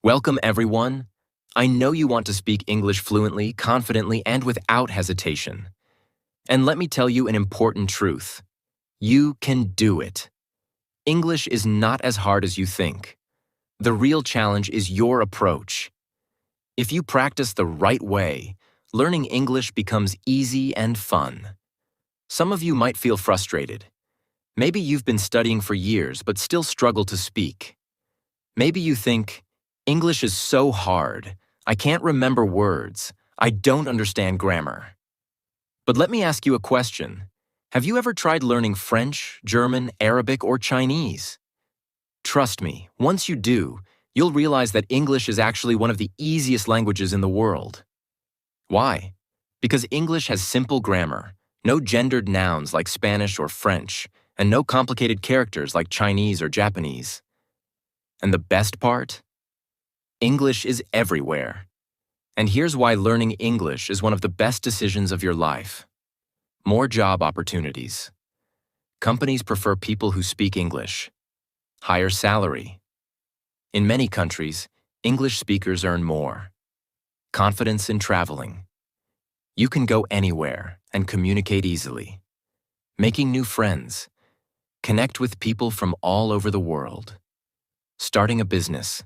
Welcome, everyone. I know you want to speak English fluently, confidently, and without hesitation. And let me tell you an important truth. You can do it. English is not as hard as you think. The real challenge is your approach. If you practice the right way, learning English becomes easy and fun. Some of you might feel frustrated. Maybe you've been studying for years but still struggle to speak. Maybe you think, English is so hard. I can't remember words. I don't understand grammar. But let me ask you a question. Have you ever tried learning French, German, Arabic, or Chinese? Trust me, once you do, you'll realize that English is actually one of the easiest languages in the world. Why? Because English has simple grammar, no gendered nouns like Spanish or French, and no complicated characters like Chinese or Japanese. And the best part? English is everywhere. And here's why learning English is one of the best decisions of your life. More job opportunities. Companies prefer people who speak English. Higher salary. In many countries, English speakers earn more. Confidence in traveling. You can go anywhere and communicate easily. Making new friends. Connect with people from all over the world. Starting a business.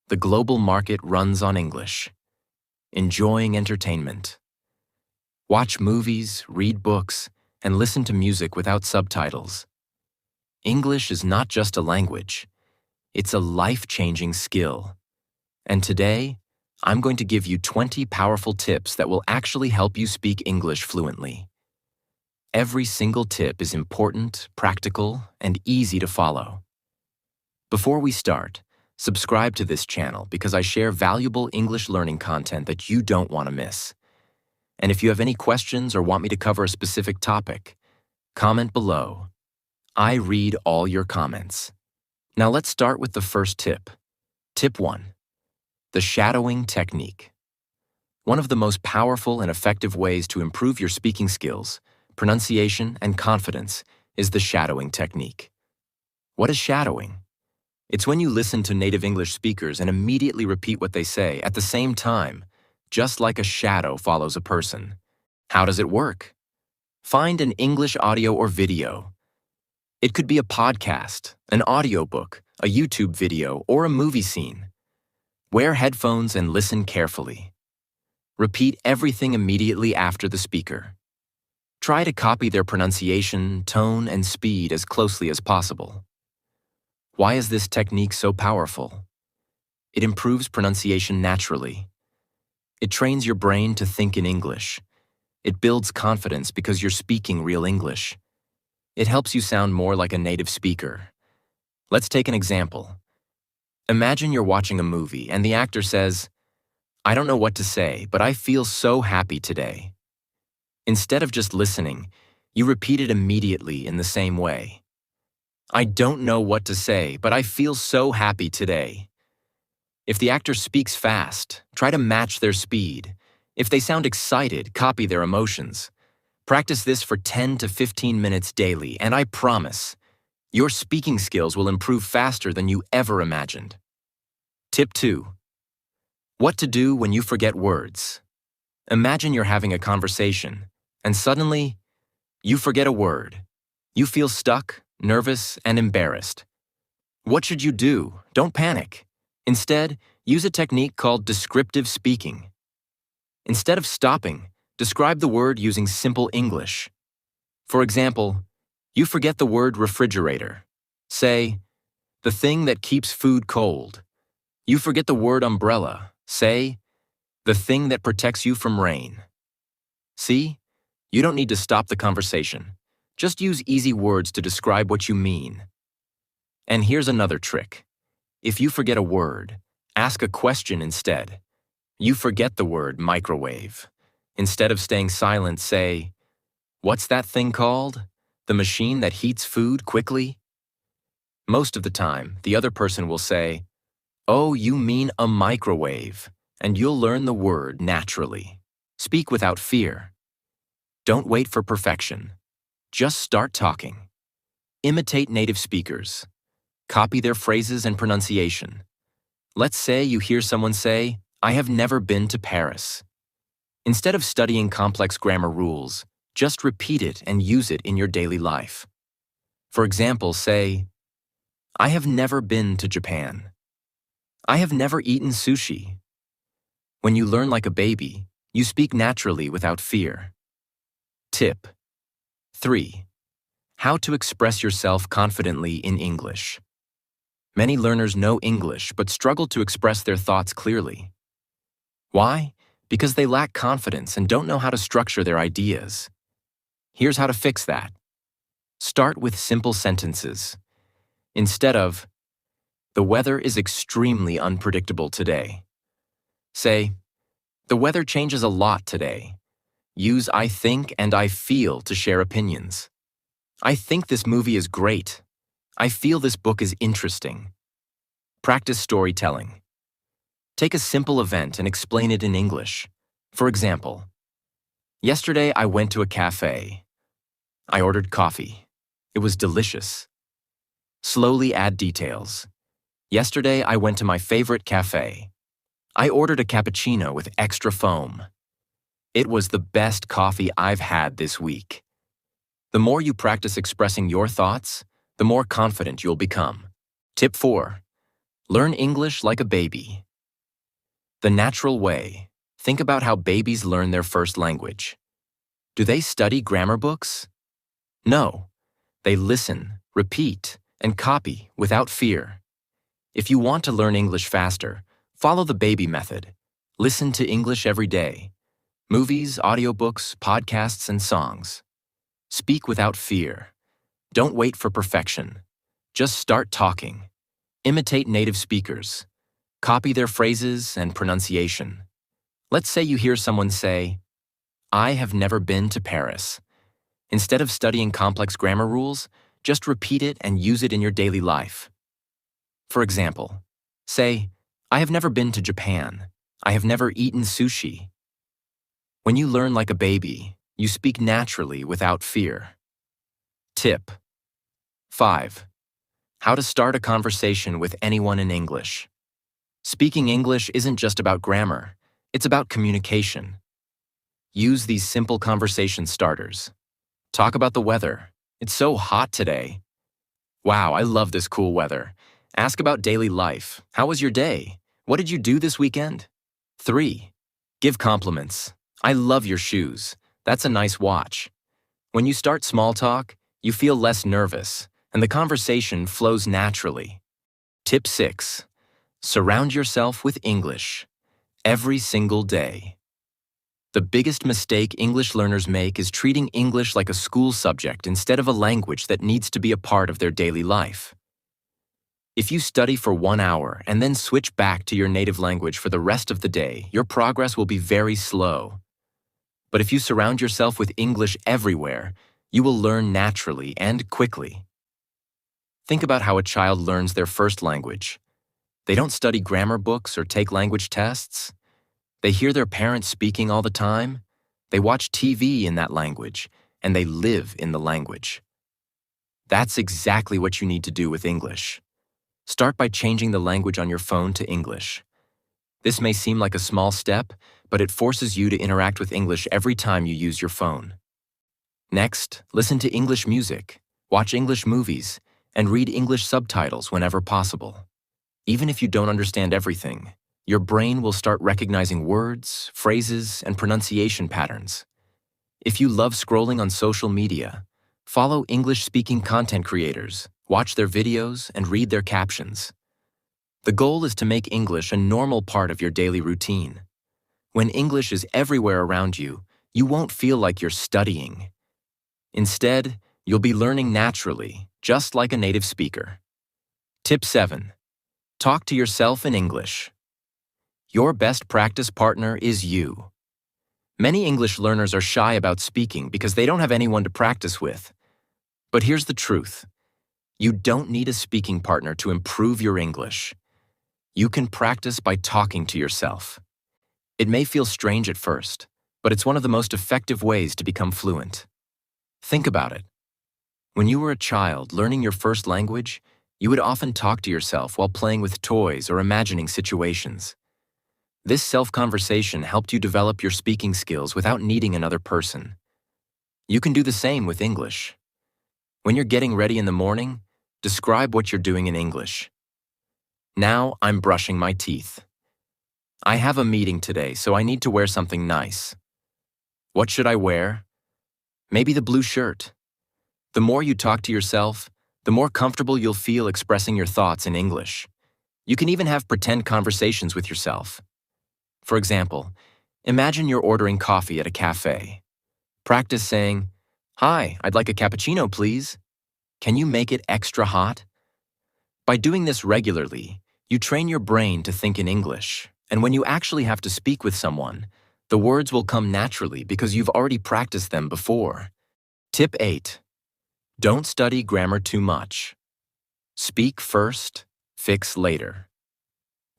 The global market runs on English. Enjoying entertainment. Watch movies, read books, and listen to music without subtitles. English is not just a language. It's a life-changing skill. And today, I'm going to give you 20 powerful tips that will actually help you speak English fluently. Every single tip is important, practical, and easy to follow. Before we start, subscribe to this channel because I share valuable English learning content that you don't want to miss. And if you have any questions or want me to cover a specific topic, comment below. I read all your comments. Now let's start with the first tip. Tip 1. The shadowing technique. One of the most powerful and effective ways to improve your speaking skills, pronunciation, and confidence is the shadowing technique. What is shadowing? It's when you listen to native English speakers and immediately repeat what they say at the same time, just like a shadow follows a person. How does it work? Find an English audio or video. It could be a podcast, an audiobook, a YouTube video, or a movie scene. Wear headphones and listen carefully. Repeat everything immediately after the speaker. Try to copy their pronunciation, tone, and speed as closely as possible. Why is this technique so powerful? It improves pronunciation naturally. It trains your brain to think in English. It builds confidence because you're speaking real English. It helps you sound more like a native speaker. Let's take an example. Imagine you're watching a movie and the actor says, "I don't know what to say, but I feel so happy today." Instead of just listening, you repeat it immediately in the same way. "I don't know what to say, but I feel so happy today." If the actor speaks fast, try to match their speed. If they sound excited, copy their emotions. Practice this for 10 to 15 minutes daily, and I promise, your speaking skills will improve faster than you ever imagined. Tip 2. What to do when you forget words. Imagine you're having a conversation, and suddenly, you forget a word. You feel stuck, nervous, and embarrassed. What should you do? Don't panic. Instead, use a technique called descriptive speaking. Instead of stopping, describe the word using simple English. For example, you forget the word refrigerator. Say, "the thing that keeps food cold." You forget the word umbrella. Say, "the thing that protects you from rain." See? You don't need to stop the conversation. Just use easy words to describe what you mean. And here's another trick. If you forget a word, ask a question instead. You forget the word microwave. Instead of staying silent, say, "What's that thing called? The machine that heats food quickly?" Most of the time, the other person will say, "Oh, you mean a microwave," and you'll learn the word naturally. Speak without fear. Don't wait for perfection. Just start talking. Imitate native speakers. Copy their phrases and pronunciation. Let's say you hear someone say, I have never been to Paris. Instead of studying complex grammar rules, just repeat it and use it in your daily life. For example, say, I have never been to Japan. I have never eaten sushi. When you learn like a baby, you speak naturally without fear. Tip 3. How to express yourself confidently in English. Many learners know English but struggle to express their thoughts clearly. Why? Because they lack confidence and don't know how to structure their ideas. Here's how to fix that. Start with simple sentences. Instead of, the weather is extremely unpredictable today. Say, the weather changes a lot today. Use I think and I feel to share opinions. I think this movie is great. I feel this book is interesting. Practice storytelling. Take a simple event and explain it in English. For example, yesterday I went to a cafe. I ordered coffee. It was delicious. Slowly add details. Yesterday I went to my favorite cafe. I ordered a cappuccino with extra foam. It was the best coffee I've had this week. The more you practice expressing your thoughts, the more confident you'll become. Tip 4. Learn English like a baby. The natural way. Think about how babies learn their first language. Do they study grammar books? No. They listen, repeat, and copy without fear. If you want to learn English faster, follow the baby method. Listen to English every day. Movies, audiobooks, podcasts, and songs. Speak without fear. Don't wait for perfection. Just start talking. Imitate native speakers. Copy their phrases and pronunciation. Let's say you hear someone say, I have never been to Paris. Instead of studying complex grammar rules, just repeat it and use it in your daily life. For example, say, I have never been to Japan. I have never eaten sushi. When you learn like a baby, you speak naturally without fear. Tip 5. How to start a conversation with anyone in English. Speaking English isn't just about grammar, it's about communication. Use these simple conversation starters. Talk about the weather. It's so hot today. Wow, I love this cool weather. Ask about daily life. How was your day? What did you do this weekend? 3. Give compliments. I love your shoes. That's a nice watch. When you start small talk, you feel less nervous, and the conversation flows naturally. Tip 6. Surround yourself with English. Every single day. The biggest mistake English learners make is treating English like a school subject instead of a language that needs to be a part of their daily life. If you study for 1 hour and then switch back to your native language for the rest of the day, your progress will be very slow. But if you surround yourself with English everywhere, you will learn naturally and quickly. Think about how a child learns their first language. They don't study grammar books or take language tests. They hear their parents speaking all the time. They watch TV in that language, and they live in the language. That's exactly what you need to do with English. Start by changing the language on your phone to English. This may seem like a small step, but it forces you to interact with English every time you use your phone. Next, listen to English music, watch English movies, and read English subtitles whenever possible. Even if you don't understand everything, your brain will start recognizing words, phrases, and pronunciation patterns. If you love scrolling on social media, follow English-speaking content creators, watch their videos, and read their captions. The goal is to make English a normal part of your daily routine. When English is everywhere around you, you won't feel like you're studying. Instead, you'll be learning naturally, just like a native speaker. Tip 7. Talk to yourself in English. Your best practice partner is you. Many English learners are shy about speaking because they don't have anyone to practice with. But here's the truth. You don't need a speaking partner to improve your English. You can practice by talking to yourself. It may feel strange at first, but it's one of the most effective ways to become fluent. Think about it. When you were a child learning your first language, You would often talk to yourself while playing with toys or imagining situations. This self-conversation helped you develop your speaking skills without needing another person. You can do the same with English. When you're getting ready in the morning, describe what you're doing in English. Now I'm brushing my teeth. I have a meeting today, so I need to wear something nice. What should I wear? Maybe the blue shirt. The more you talk to yourself, the more comfortable you'll feel expressing your thoughts in English. You can even have pretend conversations with yourself. For example, imagine you're ordering coffee at a cafe. Practice saying, "Hi, I'd like a cappuccino, please. Can you make it extra hot?" By doing this regularly, you train your brain to think in English, and when you actually have to speak with someone, the words will come naturally because you've already practiced them before. Tip 8. Don't study grammar too much. Speak first, fix later.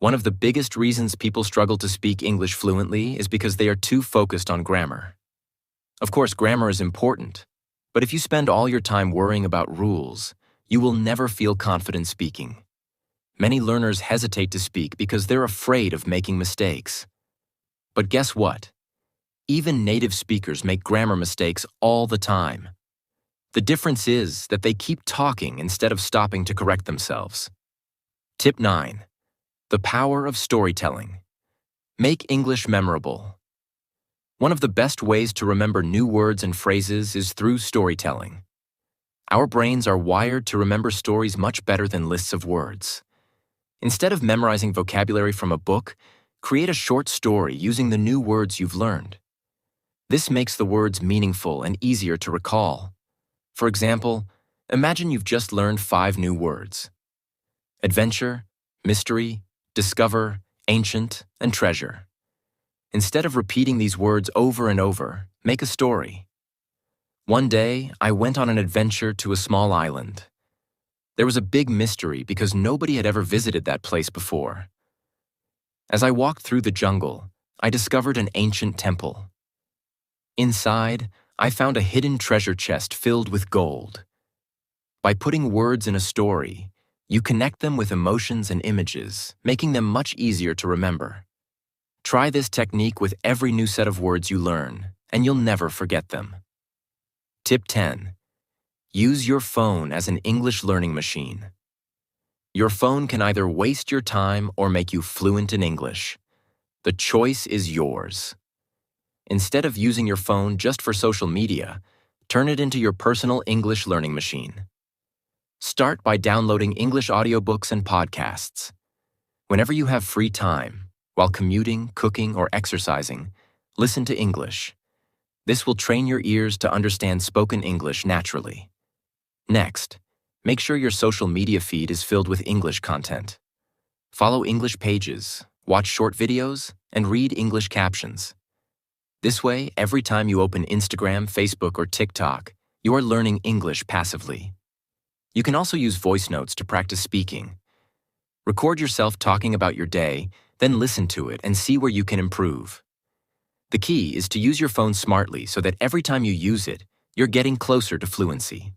One of the biggest reasons people struggle to speak English fluently is because they are too focused on grammar. Of course, grammar is important, but if you spend all your time worrying about rules, you will never feel confident speaking. Many learners hesitate to speak because they're afraid of making mistakes. But guess what? Even native speakers make grammar mistakes all the time. The difference is that they keep talking instead of stopping to correct themselves. Tip 9. The power of storytelling. Make English memorable. One of the best ways to remember new words and phrases is through storytelling. Our brains are wired to remember stories much better than lists of words. Instead of memorizing vocabulary from a book, create a short story using the new words you've learned. This makes the words meaningful and easier to recall. For example, imagine you've just learned 5 new words: adventure, mystery, discover, ancient, and treasure. Instead of repeating these words over and over, make a story. One day, I went on an adventure to a small island. There was a big mystery because nobody had ever visited that place before. As I walked through the jungle, I discovered an ancient temple. Inside, I found a hidden treasure chest filled with gold. By putting words in a story, you connect them with emotions and images, making them much easier to remember. Try this technique with every new set of words you learn, and you'll never forget them. Tip 10. Use your phone as an English learning machine. Your phone can either waste your time or make you fluent in English. The choice is yours. Instead of using your phone just for social media, turn it into your personal English learning machine. Start by downloading English audiobooks and podcasts. Whenever you have free time, while commuting, cooking, or exercising, listen to English. This will train your ears to understand spoken English naturally. Next, make sure your social media feed is filled with English content. Follow English pages, watch short videos, and read English captions. This way, every time you open Instagram, Facebook, or TikTok, you are learning English passively. You can also use voice notes to practice speaking. Record yourself talking about your day, then listen to it and see where you can improve. The key is to use your phone smartly so that every time you use it, you're getting closer to fluency.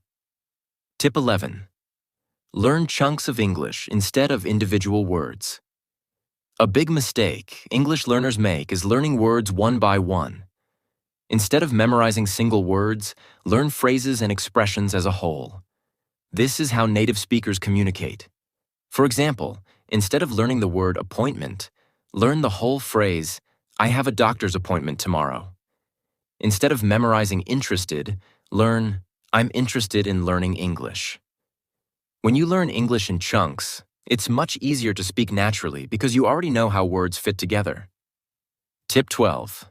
Tip 11. Learn chunks of English instead of individual words. A big mistake English learners make is learning words one by one. Instead of memorizing single words, learn phrases and expressions as a whole. This is how native speakers communicate. For example, instead of learning the word appointment, learn the whole phrase, "I have a doctor's appointment tomorrow." Instead of memorizing interested, learn, "I'm interested in learning English." When you learn English in chunks, it's much easier to speak naturally because you already know how words fit together. Tip 12.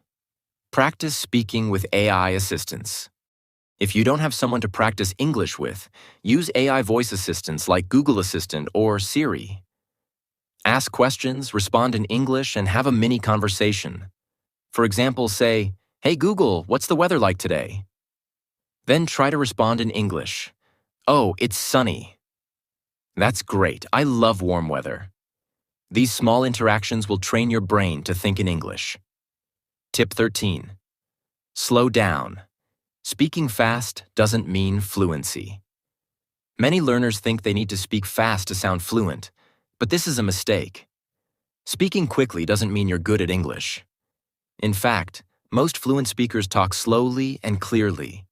Practice speaking with AI assistants. If you don't have someone to practice English with, use AI voice assistants like Google Assistant or Siri. Ask questions, respond in English, and have a mini conversation. For example, say, "Hey Google, what's the weather like today?" Then try to respond in English. "Oh, it's sunny." That's great. I love warm weather. These small interactions will train your brain to think in English. Tip 13. Slow down. Speaking fast doesn't mean fluency. Many learners think they need to speak fast to sound fluent, but this is a mistake. Speaking quickly doesn't mean you're good at English. In fact, most fluent speakers talk slowly and clearly.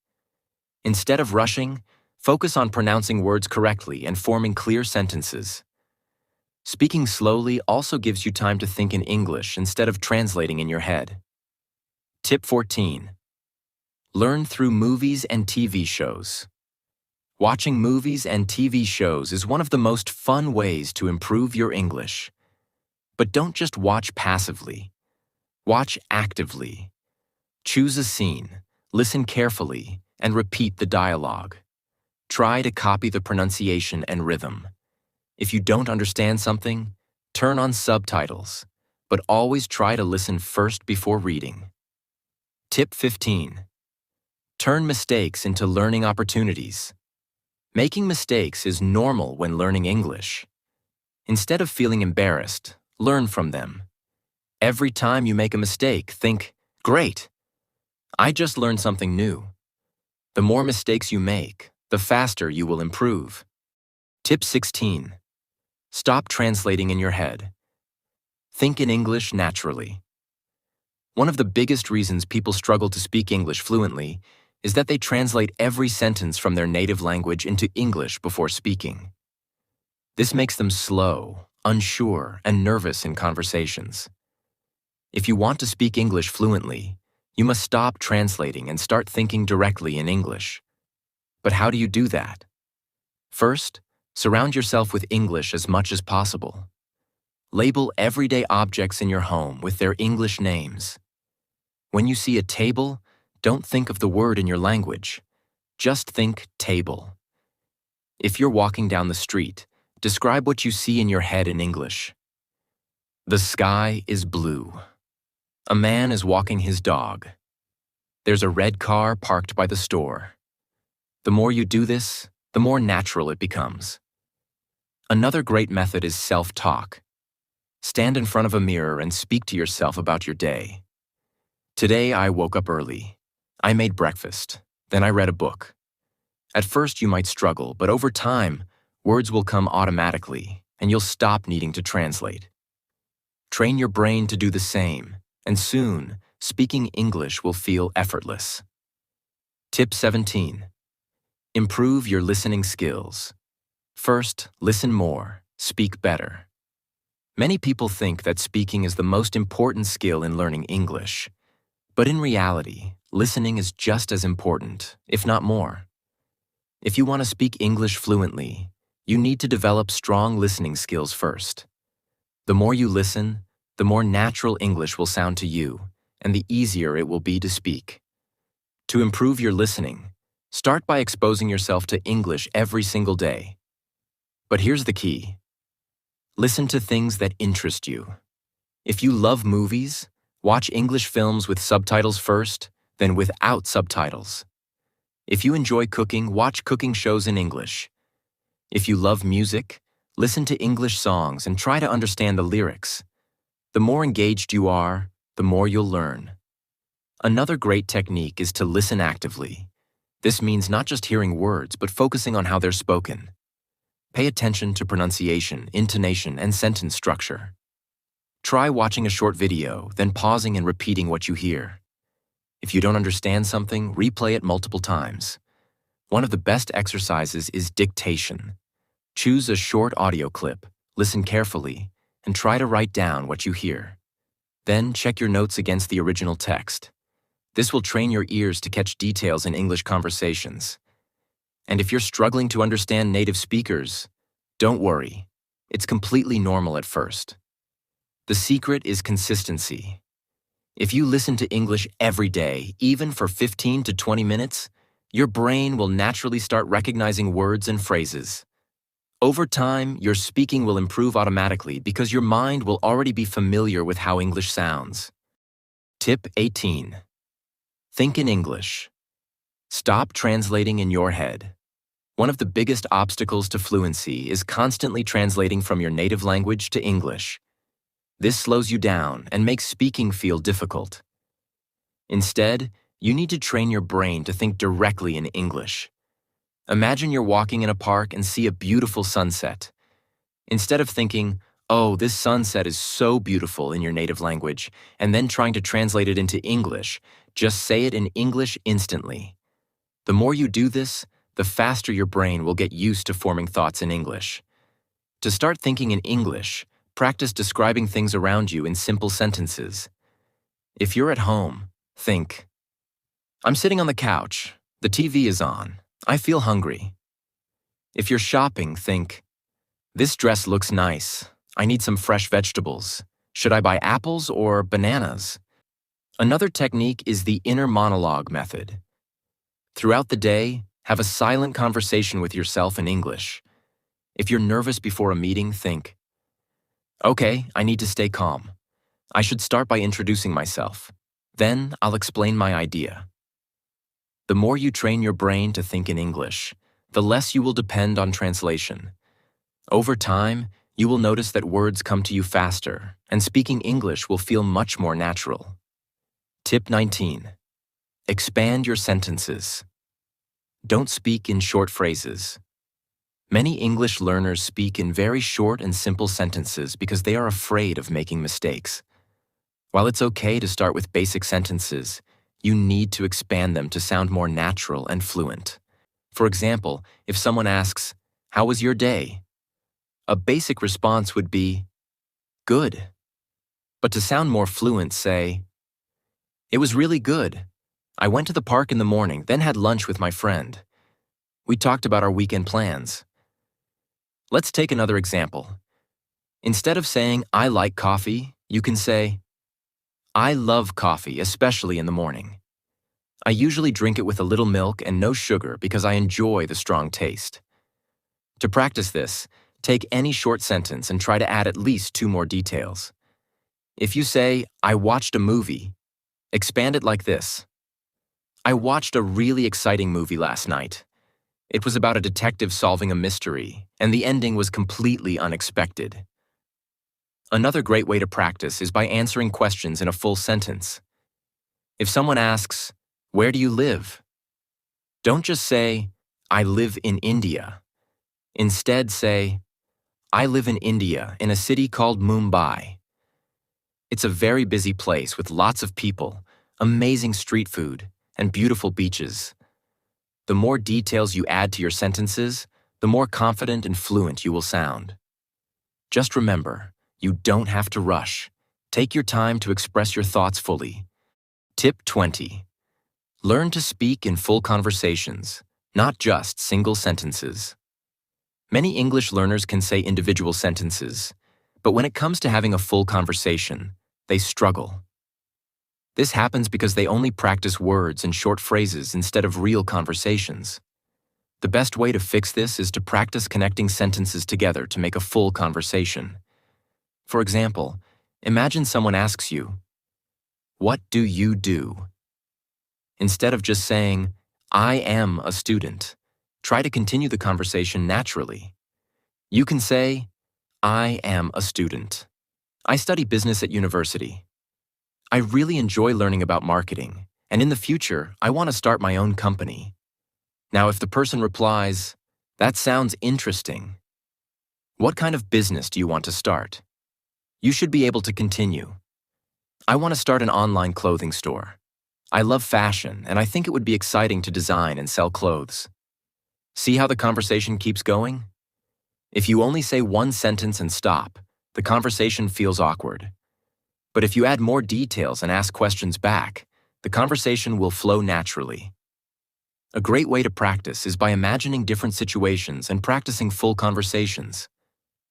Instead of rushing, focus on pronouncing words correctly and forming clear sentences. Speaking slowly also gives you time to think in English instead of translating in your head. Tip 14. Learn through movies and TV shows. Watching movies and TV shows is one of the most fun ways to improve your English. But don't just watch passively. Watch actively. Choose a scene, listen carefully, and repeat the dialogue. Try to copy the pronunciation and rhythm. If you don't understand something, turn on subtitles, but always try to listen first before reading. Tip 15. Turn mistakes into learning opportunities. Making mistakes is normal when learning English. Instead of feeling embarrassed, learn from them. Every time you make a mistake, think, "Great! I just learned something new." The more mistakes you make, the faster you will improve. Tip 16. Stop translating in your head. Think in English naturally. One of the biggest reasons people struggle to speak English fluently is that they translate every sentence from their native language into English before speaking. This makes them slow, unsure, and nervous in conversations. If you want to speak English fluently, you must stop translating and start thinking directly in English. But how do you do that? First, surround yourself with English as much as possible. Label everyday objects in your home with their English names. When you see a table, don't think of the word in your language. Just think table. If you're walking down the street, describe what you see in your head in English. The sky is blue. A man is walking his dog. There's a red car parked by the store. The more you do this, the more natural it becomes. Another great method is self-talk. Stand in front of a mirror and speak to yourself about your day. Today I woke up early. I made breakfast. Then I read a book. At first you might struggle, but over time, words will come automatically, and you'll stop needing to translate. Train your brain to do the same, and soon, speaking English will feel effortless. Tip 17. Improve your listening skills. First, listen more, speak better. Many people think that speaking is the most important skill in learning English. But in reality, listening is just as important, if not more. If you want to speak English fluently, you need to develop strong listening skills first. The more you listen, the more natural English will sound to you, and the easier it will be to speak. To improve your listening, start by exposing yourself to English every single day. But here's the key. Listen to things that interest you. If you love movies, watch English films with subtitles first, then without subtitles. If you enjoy cooking, watch cooking shows in English. If you love music, listen to English songs and try to understand the lyrics. The more engaged you are, the more you'll learn. Another great technique is to listen actively. This means not just hearing words, but focusing on how they're spoken. Pay attention to pronunciation, intonation, and sentence structure. Try watching a short video, then pausing and repeating what you hear. If you don't understand something, replay it multiple times. One of the best exercises is dictation. Choose a short audio clip, listen carefully, and try to write down what you hear. Then check your notes against the original text. This will train your ears to catch details in English conversations. And if you're struggling to understand native speakers, don't worry. It's completely normal at first. The secret is consistency. If you listen to English every day, even for 15 to 20 minutes, your brain will naturally start recognizing words and phrases. Over time, your speaking will improve automatically because your mind will already be familiar with how English sounds. Tip 18. Think in English. Stop translating in your head. One of the biggest obstacles to fluency is constantly translating from your native language to English. This slows you down and makes speaking feel difficult. Instead, you need to train your brain to think directly in English. Imagine you're walking in a park and see a beautiful sunset. Instead of thinking, oh, this sunset is so beautiful in your native language, and then trying to translate it into English, just say it in English instantly. The more you do this, the faster your brain will get used to forming thoughts in English. To start thinking in English, practice describing things around you in simple sentences. If you're at home, think, I'm sitting on the couch. The TV is on. I feel hungry. If you're shopping, think, this dress looks nice. I need some fresh vegetables. Should I buy apples or bananas? Another technique is the inner monologue method. Throughout the day, have a silent conversation with yourself in English. If you're nervous before a meeting, think, okay, I need to stay calm. I should start by introducing myself. Then I'll explain my idea. The more you train your brain to think in English, the less you will depend on translation. Over time, you will notice that words come to you faster, and speaking English will feel much more natural. Tip 19. Expand your sentences. Don't speak in short phrases. Many English learners speak in very short and simple sentences because they are afraid of making mistakes. While it's okay to start with basic sentences, you need to expand them to sound more natural and fluent. For example, if someone asks, "How was your day?" a basic response would be, "Good." But to sound more fluent, say, "It was really good. I went to the park in the morning, then had lunch with my friend. We talked about our weekend plans." Let's take another example. Instead of saying, "I like coffee," you can say, "I love coffee, especially in the morning. I usually drink it with a little milk and no sugar because I enjoy the strong taste." To practice this, take any short sentence and try to add at least 2 more details. If you say, "I watched a movie," expand it like this. "I watched a really exciting movie last night. It was about a detective solving a mystery, and the ending was completely unexpected." Another great way to practice is by answering questions in a full sentence. If someone asks, "Where do you live?" don't just say, "I live in India." Instead say, "I live in India in a city called Mumbai. It's a very busy place with lots of people, amazing street food, and beautiful beaches." The more details you add to your sentences, the more confident and fluent you will sound. Just remember, you don't have to rush. Take your time to express your thoughts fully. Tip 20. Learn to speak in full conversations, not just single sentences. Many English learners can say individual sentences, but when it comes to having a full conversation, they struggle. This happens because they only practice words and short phrases instead of real conversations. The best way to fix this is to practice connecting sentences together to make a full conversation. For example, imagine someone asks you, "What do you do?" Instead of just saying, "I am a student," try to continue the conversation naturally. You can say, "I am a student. I study business at university. I really enjoy learning about marketing, and in the future, I want to start my own company." Now, if the person replies, "That sounds interesting. What kind of business do you want to start?" you should be able to continue. "I want to start an online clothing store. I love fashion, and I think it would be exciting to design and sell clothes." See how the conversation keeps going? If you only say one sentence and stop, the conversation feels awkward. But if you add more details and ask questions back, the conversation will flow naturally. A great way to practice is by imagining different situations and practicing full conversations.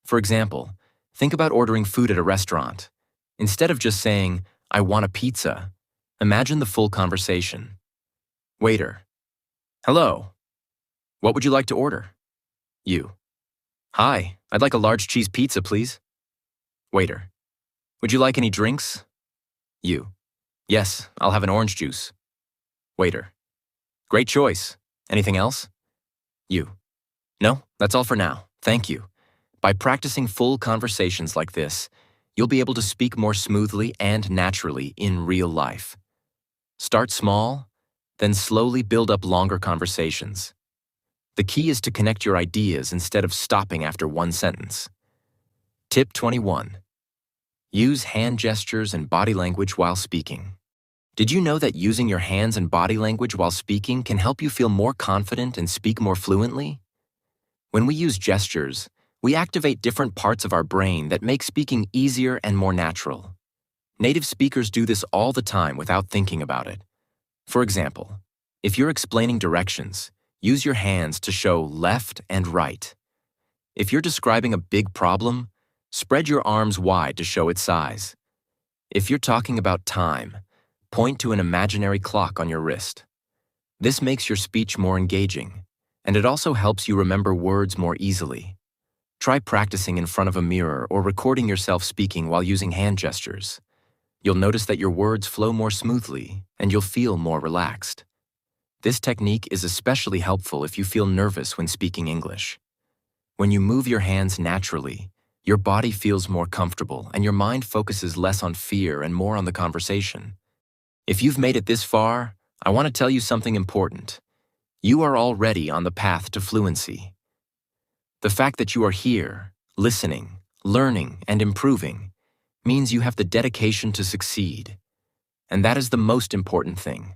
For example, think about ordering food at a restaurant. Instead of just saying, "I want a pizza," imagine the full conversation. Waiter: "Hello. What would you like to order?" You: "Hi, I'd like a large cheese pizza, please." Waiter: "Would you like any drinks?" You: "Yes, I'll have an orange juice." Waiter: "Great choice. Anything else?" You: "No, that's all for now. Thank you." By practicing full conversations like this, you'll be able to speak more smoothly and naturally in real life. Start small, then slowly build up longer conversations. The key is to connect your ideas instead of stopping after one sentence. Tip 21. Use hand gestures and body language while speaking. Did you know that using your hands and body language while speaking can help you feel more confident and speak more fluently? When we use gestures, we activate different parts of our brain that make speaking easier and more natural. Native speakers do this all the time without thinking about it. For example, if you're explaining directions, use your hands to show left and right. If you're describing a big problem, spread your arms wide to show its size. If you're talking about time, point to an imaginary clock on your wrist. This makes your speech more engaging, and it also helps you remember words more easily. Try practicing in front of a mirror or recording yourself speaking while using hand gestures. You'll notice that your words flow more smoothly, and you'll feel more relaxed. This technique is especially helpful if you feel nervous when speaking English. When you move your hands naturally, your body feels more comfortable and your mind focuses less on fear and more on the conversation. If you've made it this far, I want to tell you something important. You are already on the path to fluency. The fact that you are here, listening, learning, and improving means you have the dedication to succeed. And that is the most important thing.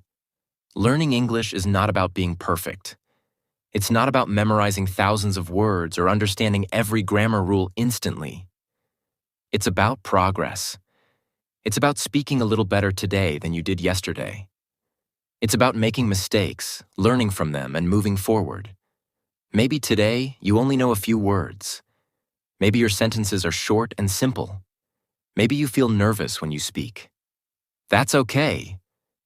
Learning English is not about being perfect. It's not about memorizing thousands of words or understanding every grammar rule instantly. It's about progress. It's about speaking a little better today than you did yesterday. It's about making mistakes, learning from them, and moving forward. Maybe today you only know a few words. Maybe your sentences are short and simple. Maybe you feel nervous when you speak. That's okay,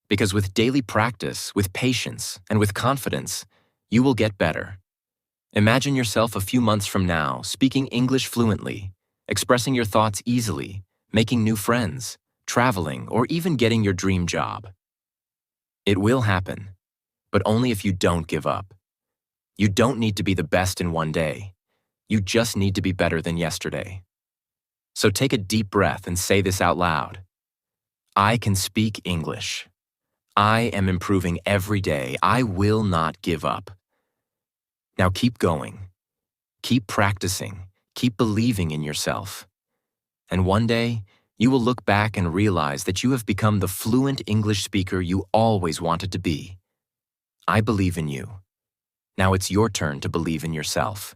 because with daily practice, with patience, and with confidence, you will get better. Imagine yourself a few months from now speaking English fluently, expressing your thoughts easily, making new friends, traveling, or even getting your dream job. It will happen, but only if you don't give up. You don't need to be the best in one day. You just need to be better than yesterday. So take a deep breath and say this out loud. I can speak English. I am improving every day. I will not give up. Now keep going. Keep practicing. Keep believing in yourself. And one day, you will look back and realize that you have become the fluent English speaker you always wanted to be. I believe in you. Now it's your turn to believe in yourself.